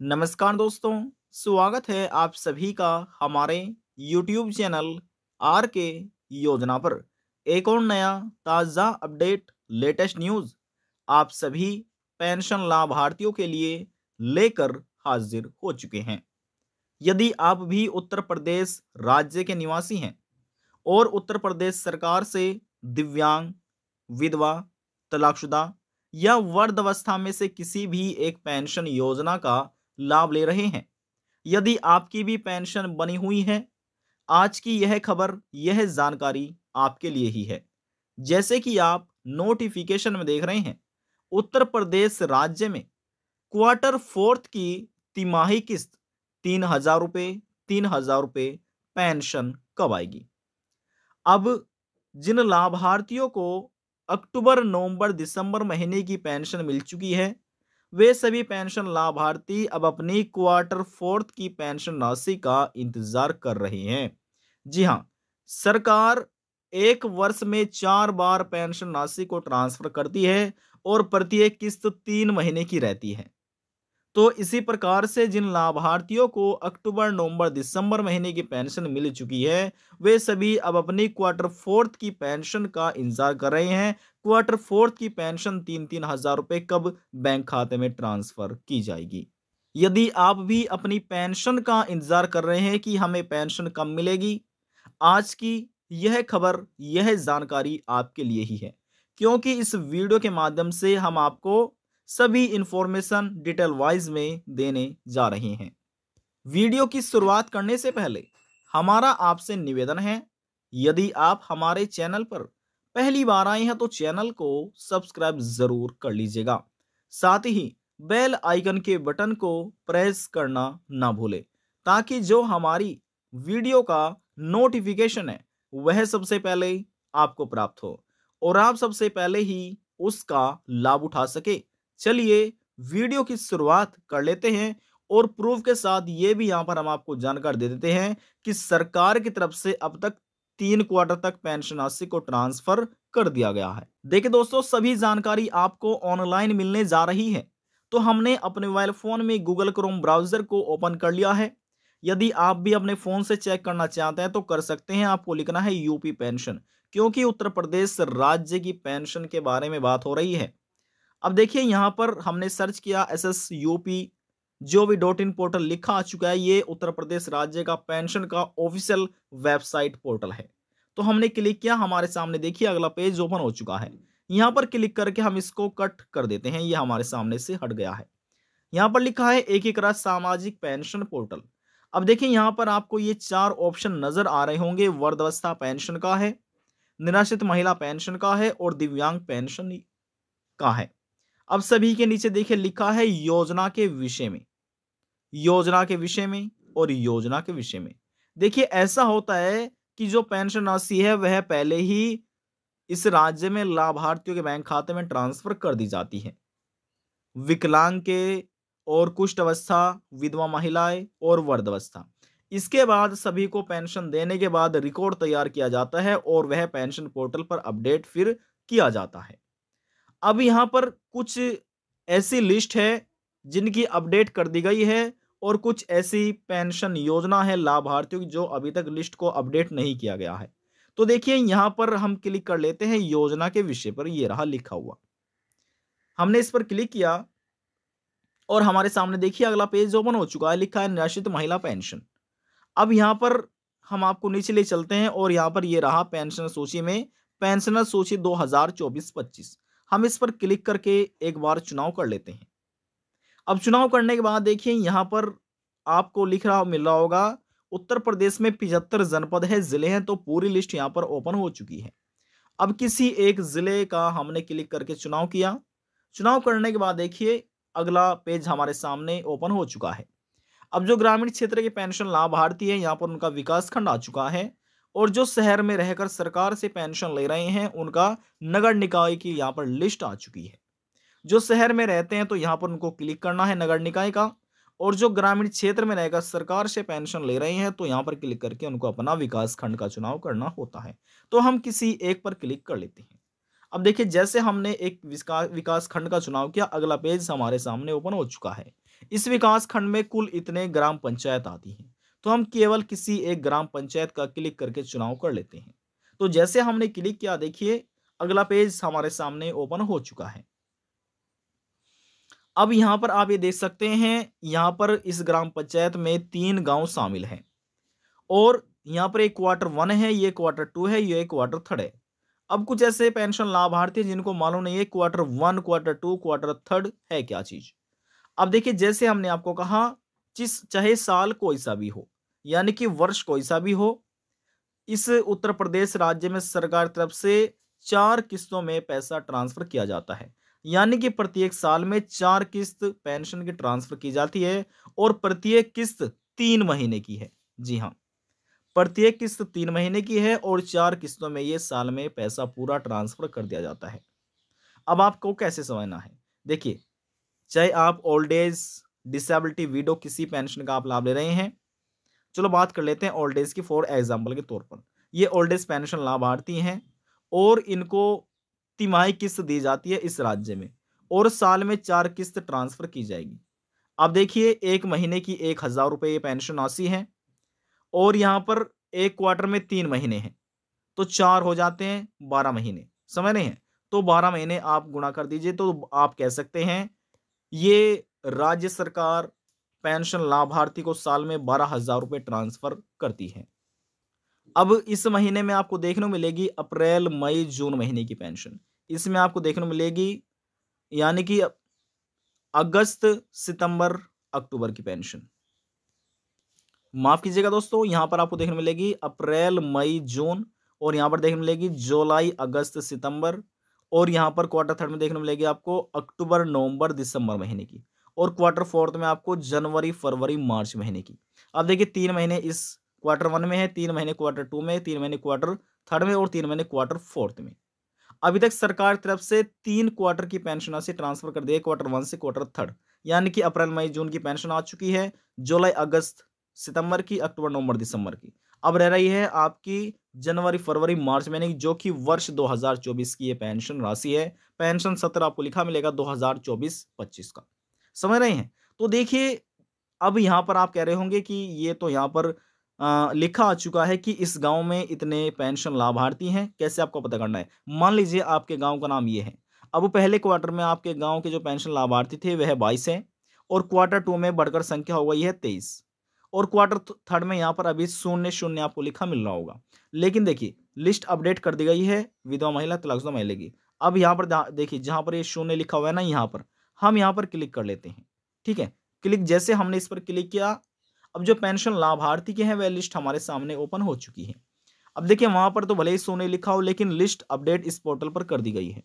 नमस्कार दोस्तों, स्वागत है आप सभी का हमारे YouTube चैनल आर के योजना पर। एक और नया ताज़ा अपडेट लेटेस्ट न्यूज़ आप सभी पेंशन लाभार्थियों के लिए लेकर हाजिर हो चुके हैं। यदि आप भी उत्तर प्रदेश राज्य के निवासी हैं और उत्तर प्रदेश सरकार से दिव्यांग, विधवा, तलाकशुदा या वृद्धावस्था में से किसी भी एक पेंशन योजना का लाभ ले रहे हैं, यदि आपकी भी पेंशन बनी हुई है, आज की यह खबर, यह जानकारी आपके लिए ही है। जैसे कि आप नोटिफिकेशन में देख रहे हैं, उत्तर प्रदेश राज्य में क्वार्टर फोर्थ की तिमाही किस्त 3,000 रुपये, 3,000 रुपये पेंशन कब आएगी। अब जिन लाभार्थियों को अक्टूबर, नवंबर, दिसंबर महीने की पेंशन मिल चुकी है, वे सभी पेंशन लाभार्थी अब अपनी क्वार्टर फोर्थ की पेंशन राशि का इंतजार कर रहे हैं। जी हाँ, सरकार एक वर्ष में 4 बार पेंशन राशि को ट्रांसफर करती है और प्रत्येक किस्त 3 महीने की रहती है। तो इसी प्रकार से जिन लाभार्थियों को अक्टूबर, नवंबर, दिसंबर महीने की पेंशन मिल चुकी है, वे सभी अब अपनी क्वार्टर फोर्थ की पेंशन का इंतजार कर रहे हैं। क्वार्टर फोर्थ की पेंशन 3-3 हज़ार रुपये कब बैंक खाते में ट्रांसफर की जाएगी। यदि आप भी अपनी पेंशन का इंतजार कर रहे हैं कि हमें पेंशन कब मिलेगी, आज की यह खबर, यह जानकारी आपके लिए ही है, क्योंकि इस वीडियो के माध्यम से हम आपको सभी इंफॉर्मेशन डिटेल वाइज में देने जा रहे हैं। वीडियो की शुरुआत करने से पहले हमारा आपसे निवेदन है, यदि आप हमारे चैनल पर पहली बार आए हैं तो चैनल को सब्सक्राइब जरूर कर लीजिएगा। साथ ही बेल आइकन के बटन को प्रेस करना ना भूलें, ताकि जो हमारी वीडियो का नोटिफिकेशन है वह सबसे पहले आपको प्राप्त हो और आप सबसे पहले ही उसका लाभ उठा सके। चलिए वीडियो की शुरुआत कर लेते हैं और प्रूफ के साथ ये भी यहाँ पर हम आपको जानकारी दे देते हैं कि सरकार की तरफ से अब तक 3 क्वार्टर तक पेंशन राशि को ट्रांसफर कर दिया गया है। देखिए दोस्तों, सभी जानकारी आपको ऑनलाइन मिलने जा रही है। तो हमने अपने मोबाइल फोन में गूगल क्रोम ब्राउजर को ओपन कर लिया है। यदि आप भी अपने फोन से चेक करना चाहते हैं तो कर सकते हैं। आपको लिखना है यूपी पेंशन, क्योंकि उत्तर प्रदेश राज्य की पेंशन के बारे में बात हो रही है। अब देखिए यहाँ पर हमने सर्च किया SSUP GOV.in पोर्टल लिखा आ चुका है। ये उत्तर प्रदेश राज्य का पेंशन का ऑफिशियल वेबसाइट पोर्टल है। तो हमने क्लिक किया, हमारे सामने देखिए अगला पेज ओपन हो चुका है। यहाँ पर क्लिक करके हम इसको कट कर देते हैं, ये हमारे सामने से हट गया है। यहाँ पर लिखा है एकीकृत सामाजिक पेंशन पोर्टल। अब देखिए यहाँ पर आपको ये 4 ऑप्शन नजर आ रहे होंगे। वृद्धावस्था पेंशन का है, निराश्रित महिला पेंशन का है और दिव्यांग पेंशन का है। अब सभी के नीचे देखिए लिखा है योजना के विषय में, योजना के विषय में और योजना के विषय में। देखिए ऐसा होता है कि जो पेंशन राशि है वह पहले ही इस राज्य में लाभार्थियों के बैंक खाते में ट्रांसफर कर दी जाती है। विकलांग के और कुष्ठ अवस्था, विधवा महिलाएं और वृद्धावस्था, इसके बाद सभी को पेंशन देने के बाद रिकॉर्ड तैयार किया जाता है और वह पेंशन पोर्टल पर अपडेट फिर किया जाता है। अब यहाँ पर कुछ ऐसी लिस्ट है जिनकी अपडेट कर दी गई है और कुछ ऐसी पेंशन योजना है लाभार्थियों की जो अभी तक लिस्ट को अपडेट नहीं किया गया है। तो देखिए यहाँ पर हम क्लिक कर लेते हैं योजना के विषय पर, ये रहा लिखा हुआ। हमने इस पर क्लिक किया और हमारे सामने देखिए अगला पेज ओपन हो चुका है, लिखा है निराश्रित महिला पेंशन। अब यहाँ पर हम आपको नीचे ले चलते हैं और यहाँ पर ये रहा पेंशन सूची में पेंशनर सूची 2024-25। हम इस पर क्लिक करके एक बार चुनाव कर लेते हैं। अब चुनाव करने के बाद देखिए यहाँ पर आपको लिख रहा मिल रहा होगा उत्तर प्रदेश में 75 जनपद है, जिले हैं, तो पूरी लिस्ट यहाँ पर ओपन हो चुकी है। अब किसी एक जिले का हमने क्लिक करके चुनाव किया। चुनाव करने के बाद देखिए अगला पेज हमारे सामने ओपन हो चुका है। अब जो ग्रामीण क्षेत्र के पेंशन लाभार्थी है यहाँ पर उनका विकास खंड आ चुका है और जो शहर में रहकर सरकार से पेंशन ले रहे हैं उनका नगर निकाय की यहाँ पर लिस्ट आ चुकी है। जो शहर में रहते हैं तो यहाँ पर उनको क्लिक करना है नगर निकाय का, और जो ग्रामीण क्षेत्र में रहकर सरकार से पेंशन ले रहे हैं तो यहाँ पर क्लिक करके उनको अपना विकास खंड का चुनाव करना होता है। तो हम किसी एक पर क्लिक कर लेते हैं। अब देखिए जैसे हमने एक विकास खंड का चुनाव किया, अगला पेज हमारे सामने ओपन हो चुका है। इस विकास खंड में कुल इतने ग्राम पंचायत आती हैं। तो हम केवल किसी एक ग्राम पंचायत का क्लिक करके चुनाव कर लेते हैं। तो जैसे हमने क्लिक किया, देखिए अगला पेज हमारे सामने ओपन हो चुका है। अब यहाँ पर आप ये देख सकते हैं, यहाँ पर इस ग्राम पंचायत में 3 गांव शामिल हैं और यहाँ पर एक क्वार्टर 1 है, ये क्वार्टर 2 है, ये क्वार्टर 3 है। अब कुछ ऐसे पेंशन लाभार्थी हैं जिनको मालूम नहीं है क्वार्टर 1, क्वार्टर 2, क्वार्टर 3 है क्या चीज। अब देखिए, जैसे हमने आपको कहा, चाहे साल कोई सा भी हो, यानी कि वर्ष कोई सा भी हो, इस उत्तर प्रदेश राज्य में सरकार तरफ से 4 किस्तों में पैसा ट्रांसफर किया जाता है। यानी कि प्रत्येक साल में 4 किस्त पेंशन की ट्रांसफर की जाती है और प्रत्येक किस्त 3 महीने की है। जी हाँ, प्रत्येक किस्त 3 महीने की है और 4 किस्तों में ये साल में पैसा पूरा ट्रांसफर कर दिया जाता है। अब आपको कैसे समझना है, देखिए, चाहे आप ओल्ड एज, डिसेबिलिटी, विडो, किसी पेंशन का आप लाभ ले रहे हैं। चलो बात कर लेते हैं ओल्ड एज की, फॉर एग्जाम्पल के तौर पर। ये ओल्ड एज पेंशन लाभार्थी हैं और इनको तिमाही किस्त दी जाती है इस राज्य में और साल में 4 किस्त ट्रांसफर की जाएगी। अब देखिए, एक महीने की 1,000 रुपये ये पेंशन राशि है और यहाँ पर एक क्वार्टर में 3 महीने हैं, तो 4 हो जाते हैं 12 महीने, समझ रहे हैं। तो 12 महीने आप गुणा कर दीजिए, तो आप कह सकते हैं ये राज्य सरकार पेंशन लाभार्थी को साल में 12,000 रुपये ट्रांसफर करती है। अब इस महीने में आपको देखने को मिलेगी अप्रैल, मई, जून महीने की पेंशन। इसमें आपको देखने को मिलेगी यानी कि अगस्त, सितंबर, अक्टूबर की पेंशन। माफ कीजिएगा दोस्तों, यहां पर आपको देखने मिलेगी अप्रैल, मई, जून और यहां पर देखने मिलेगी जुलाई, अगस्त, सितंबर और यहां पर क्वार्टर 3 में देखने मिलेगी आपको अक्टूबर, नवंबर, दिसंबर महीने की और क्वार्टर 4 में आपको जनवरी, फरवरी, मार्च महीने की। अब देखिए, 3 महीने इस क्वार्टर 1 में है, 3 महीने क्वार्टर 2 में, 3 महीने क्वार्टर 3 में और 3 महीने क्वार्टर 4 में। अभी तक सरकार तरफ से 3 क्वार्टर की पेंशन राशि ट्रांसफर कर दी है, क्वार्टर 1 से क्वार्टर 3, यानी कि अप्रैल, मई, जून की पेंशन आ चुकी है, जुलाई, अगस्त, सितंबर की, अक्टूबर, नवंबर, दिसंबर की। अब रह रही है आपकी जनवरी, फरवरी, मार्च महीने की, जो कि वर्ष 2024 की ये पेंशन राशि है। पेंशन सत्र आपको लिखा मिलेगा 2024-25 का, समझ रहे हैं। तो देखिए, अब यहां पर आप कह रहे होंगे कि ये तो यहां पर लिखा आ चुका है कि इस गांव में इतने पेंशन लाभार्थी हैं, कैसे आपको पता करना है। मान लीजिए आपके गांव का नाम ये है। अब पहले क्वार्टर में आपके गांव के जो पेंशन लाभार्थी थे वह 22 हैं और क्वार्टर 2 में बढ़कर संख्या हो गई है 23 और क्वार्टर 3 में यहाँ पर अभी 0-0 आपको लिखा मिल रहा होगा। लेकिन देखिए, लिस्ट अपडेट कर दी गई है विधवा महिला, तलाकशुदा महिला की। अब यहाँ पर देखिए, जहां पर ये 0 लिखा हुआ है ना, यहाँ पर हम यहाँ पर क्लिक कर लेते हैं। ठीक है, क्लिक जैसे हमने इस पर क्लिक किया, अब जो पेंशन लाभार्थी के हैं वह लिस्ट हमारे सामने ओपन हो चुकी है। अब देखिए, वहां पर तो भले ही 0 लिखा हो, लेकिन लिस्ट अपडेट इस पोर्टल पर कर दी गई है।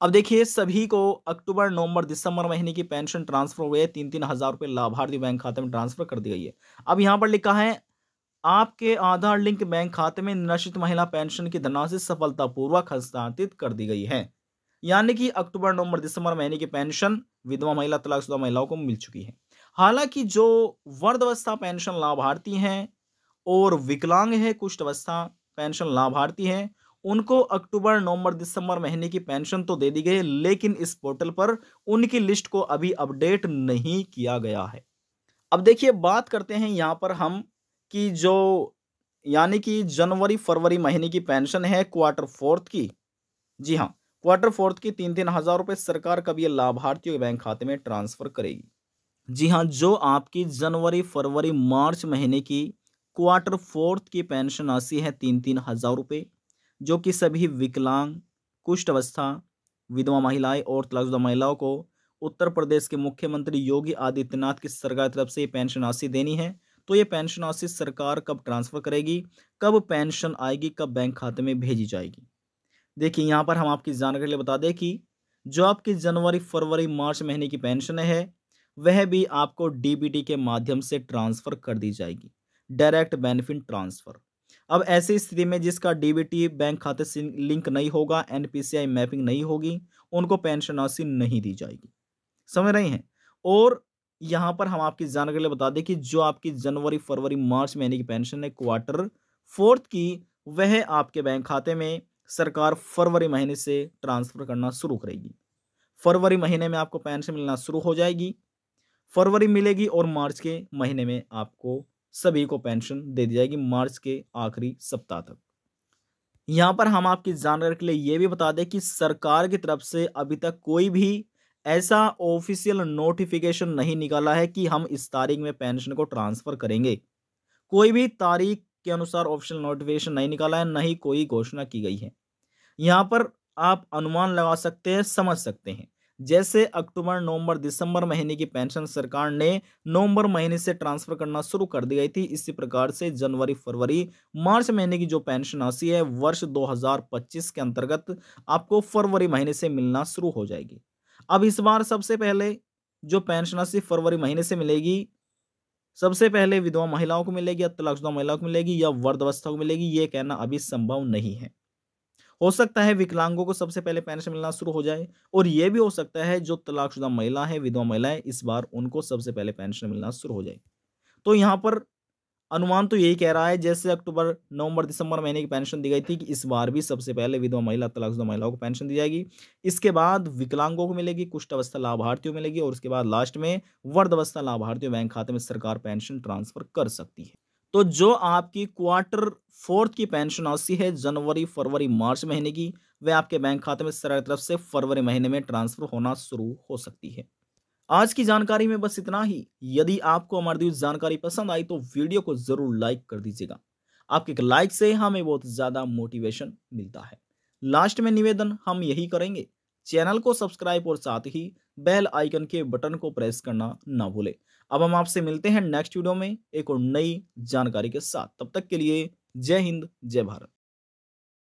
अब देखिए, सभी को अक्टूबर, नवंबर, दिसंबर महीने की पेंशन ट्रांसफर हो गई है। 3-3 हजार रुपए लाभार्थी बैंक खाते में ट्रांसफर कर दी गई है। अब यहां पर लिखा है, आपके आधार लिंक बैंक खाते में निश्चित महिला पेंशन की धनराशि सफलतापूर्वक हस्तांतरित कर दी गई है। यानी कि अक्टूबर, नवंबर, दिसंबर महीने की पेंशन विधवा महिला, तलाकशुदा महिलाओं को मिल चुकी है। हालांकि जो वृद्धावस्था पेंशन लाभार्थी हैं और विकलांग है, कुष्ठ अवस्था पेंशन लाभार्थी हैं, उनको अक्टूबर, नवंबर, दिसंबर महीने की पेंशन तो दे दी गई है, लेकिन इस पोर्टल पर उनकी लिस्ट को अभी अपडेट नहीं किया गया है। अब देखिए, बात करते हैं यहां पर हम कि जो यानी कि जनवरी, फरवरी महीने की पेंशन है क्वार्टर 4 की। जी हाँ, क्वार्टर 4 की 3-3 हजार रुपए सरकार कब ये लाभार्थियों के बैंक खाते में ट्रांसफर करेगी। जी हाँ, जो आपकी जनवरी, फरवरी, मार्च महीने की क्वार्टर 4 की पेंशन राशि है 3-3 हजार रुपये, जो कि सभी विकलांग, कुष्ठ अवस्था, विधवा महिलाएं और तलाकशुदा महिलाओं को उत्तर प्रदेश के मुख्यमंत्री योगी आदित्यनाथ की सरकार की तरफ से ये पेंशन राशि देनी है। तो ये पेंशन राशि सरकार कब ट्रांसफर करेगी, कब पेंशन आएगी, कब बैंक खाते में भेजी जाएगी। देखिए, यहाँ पर हम आपकी जानकारी के लिए बता दें कि जो आपकी जनवरी, फरवरी, मार्च महीने की पेंशन है वह भी आपको डीबीटी के माध्यम से ट्रांसफर कर दी जाएगी, डायरेक्ट बेनिफिट ट्रांसफर। अब ऐसी स्थिति में जिसका डीबीटी बैंक खाते से लिंक नहीं होगा, एनपीसीआई मैपिंग नहीं होगी, उनको पेंशन राशि नहीं दी जाएगी, समझ रहे हैं। और यहाँ पर हम आपकी जानकारी के लिए बता दें कि जो आपकी जनवरी, फरवरी, मार्च महीने की पेंशन है क्वार्टर 4 की, वह आपके बैंक खाते में सरकार फरवरी महीने से ट्रांसफर करना शुरू करेगी। फरवरी महीने में आपको पेंशन मिलना शुरू हो जाएगी। फरवरी मिलेगी और मार्च के महीने में आपको सभी को पेंशन दे दी जाएगी मार्च के आखिरी सप्ताह तक। यहाँ पर हम आपकी जानकारी के लिए ये भी बता दें कि सरकार की तरफ से अभी तक कोई भी ऐसा ऑफिशियल नोटिफिकेशन नहीं निकाला है कि हम इस तारीख में पेंशन को ट्रांसफर करेंगे। कोई भी तारीख के अनुसार ऑफिशियल नोटिफिकेशन नहीं निकाला है, न ही कोई घोषणा की गई है। यहाँ पर आप अनुमान लगा सकते हैं, समझ सकते हैं। जैसे अक्टूबर, नवंबर, दिसंबर महीने की पेंशन सरकार ने नवंबर महीने से ट्रांसफर करना शुरू कर दी गई थी, इसी प्रकार से जनवरी, फरवरी, मार्च महीने की जो पेंशन राशि है वर्ष 2025 के अंतर्गत आपको फरवरी महीने से मिलना शुरू हो जाएगी। अब इस बार सबसे पहले जो पेंशन राशि फरवरी महीने से मिलेगी, सबसे पहले विधवा महिलाओं को मिलेगी या तलाकशुदा महिलाओं को मिलेगी या वृद्धावस्था को मिलेगी, ये कहना अभी संभव नहीं है। हो सकता है विकलांगों को सबसे पहले पेंशन मिलना शुरू हो जाए और ये भी हो सकता है जो तलाकशुदा महिला है, विधवा महिलाएं, इस बार उनको सबसे पहले पेंशन मिलना शुरू हो जाए। तो यहाँ पर अनुमान तो यही कह रहा है, जैसे अक्टूबर, नवंबर, दिसंबर महीने की पेंशन दी गई थी कि इस बार भी सबसे पहले विधवा महिला, तलाकशुदा महिलाओं को पेंशन दी जाएगी। इसके बाद विकलांगों को मिलेगी, कुष्ठावस्था लाभार्थियों को मिलेगी और उसके बाद लास्ट में वृद्धावस्था लाभार्थियों बैंक खाते में सरकार पेंशन ट्रांसफर कर सकती है। तो जो आपकी क्वार्टर फोर्थ की पेंशन राशि है जनवरी, फरवरी, मार्च महीने की, वह आपके बैंक खाते में सरकार की तरफ से फरवरी महीने में ट्रांसफर होना शुरू हो सकती है। आज की जानकारी में बस इतना ही। यदि आपको हमारी दी हुई जानकारी पसंद आई तो वीडियो को जरूर लाइक कर दीजिएगा। आपके एक लाइक से हमें बहुत ज्यादा मोटिवेशन मिलता है। लास्ट में निवेदन हम यही करेंगे, चैनल को सब्सक्राइब और साथ ही बेल आइकन के बटन को प्रेस करना ना भूले। अब हम आपसे मिलते हैं नेक्स्ट वीडियो में एक और नई जानकारी के साथ। तब तक के लिए जय हिंद, जय भारत।